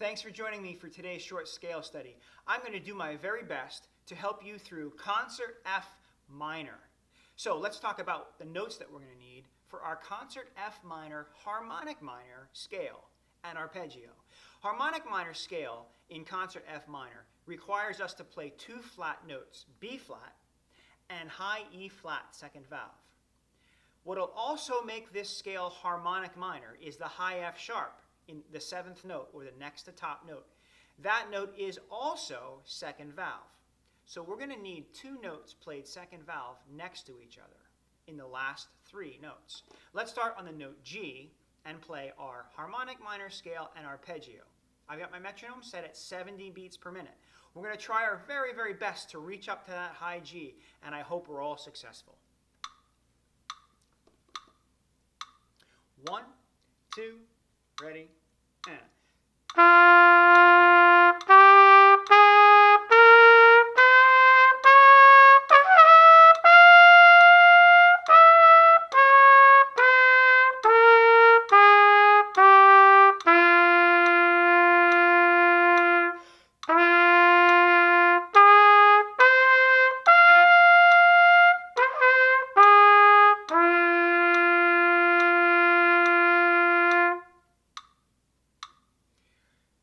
Thanks for joining me for today's short scale study. I'm going to do my very best to help you through concert F minor. So let's talk about the notes that we're going to need for our concert F minor harmonic minor scale and arpeggio. Harmonic minor scale in concert F minor requires us to play two flat notes, B flat and high E flat second valve. What will also make this scale harmonic minor is the high F sharp in the seventh note, or the next to top note. That note is also second valve. So we're going to need two notes played second valve next to each other in the last three notes. Let's start on the note G and play our harmonic minor scale and arpeggio. I've got my metronome set at 70 beats per minute. We're going to try our very, very best to reach up to that high G, and I hope we're all successful. 1, 2, ready, and.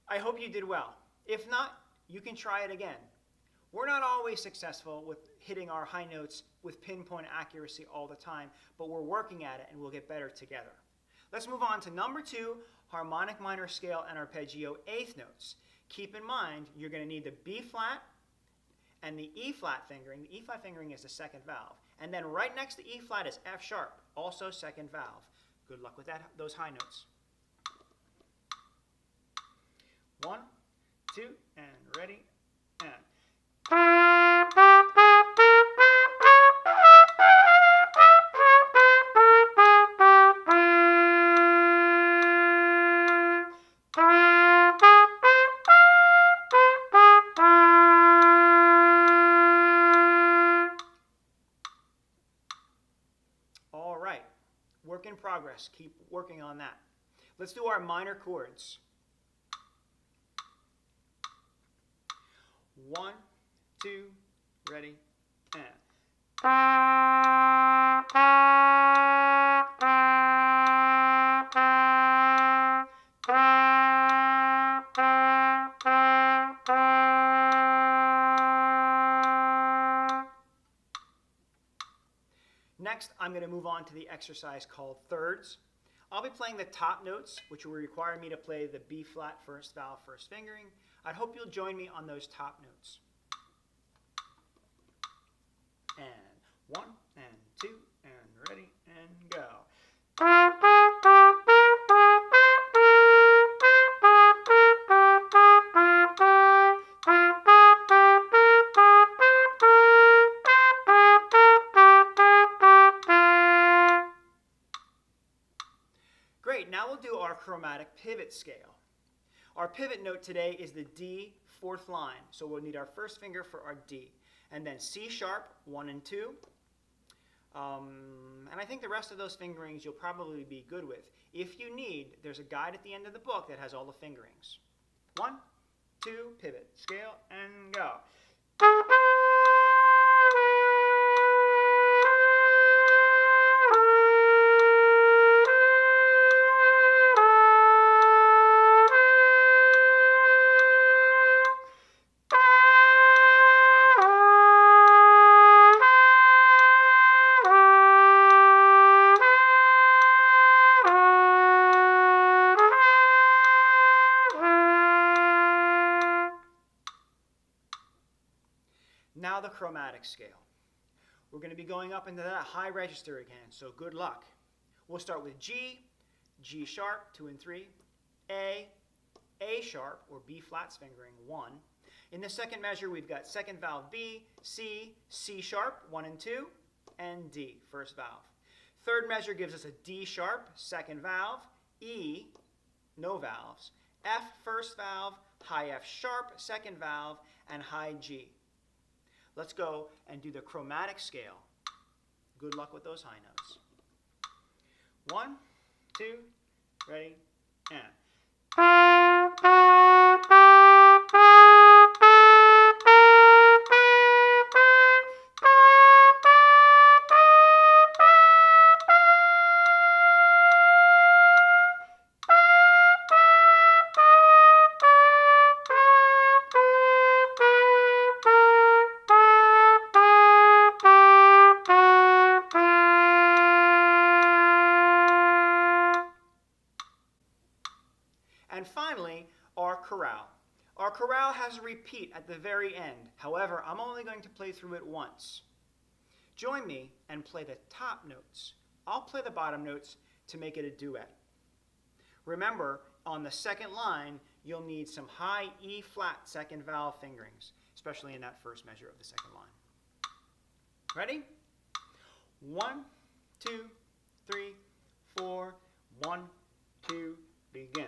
I hope you did well. If not, you can try it again. We're not always successful with hitting our high notes with pinpoint accuracy all the time, but we're working at it and we'll get better together. Let's move on to number 2, harmonic minor scale and arpeggio eighth notes. Keep in mind, you're going to need the B flat and the E flat fingering. The E flat fingering is the second valve. And then right next to E flat is F sharp, also second valve. Good luck with those high notes. 1, 2, and ready, and. All right, work in progress. Keep working on that. Let's do our minor chords. 1, 2, ready, and. Next, I'm going to move on to the exercise called thirds. I'll be playing the top notes, which will require me to play the B flat first valve, first fingering. I hope you'll join me on those top notes. And 1, and 2, and ready, and go. Great, now we'll do our chromatic pivot scale. Our pivot note today is the D fourth line, so we'll need our first finger for our D. And then C sharp, 1 and 2. And I think the rest of those fingerings you'll probably be good with. If you need, there's a guide at the end of the book that has all the fingerings. 1, 2, pivot, scale, and go. Now the chromatic scale. We're going to be going up into that high register again, so good luck. We'll start with G, G sharp, 2 and 3, A sharp, or B flats fingering, 1. In the second measure, we've got second valve B, C, C sharp, 1 and 2, and D, first valve. Third measure gives us a D sharp, second valve, E, no valves, F, first valve, high F sharp, second valve, and high G. Let's go and do the chromatic scale. Good luck with those high notes. 1, 2, ready, and. And finally, our chorale. Our chorale has a repeat at the very end. However, I'm only going to play through it once. Join me and play the top notes. I'll play the bottom notes to make it a duet. Remember, on the second line, you'll need some high E flat second vowel fingerings, especially in that first measure of the second line. Ready? 1, 2, 3, 4. 1, 2, begin.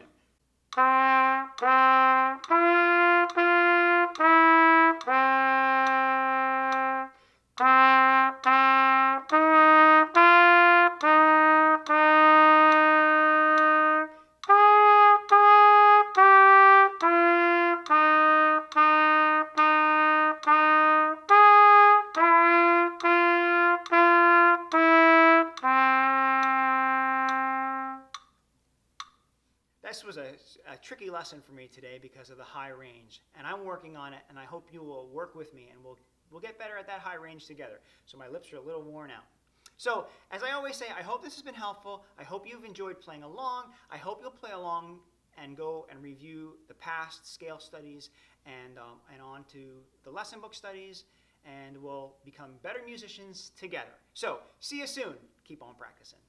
This was a tricky lesson for me today because of the high range, and I'm working on it, and I hope you will work with me, and we'll get better at that high range together. So my lips are a little worn out. So, as I always say, I hope this has been helpful. I hope you've enjoyed playing along. I hope you'll play along and go and review the past scale studies and on to the lesson book studies, and we'll become better musicians together. So, see you soon. Keep on practicing.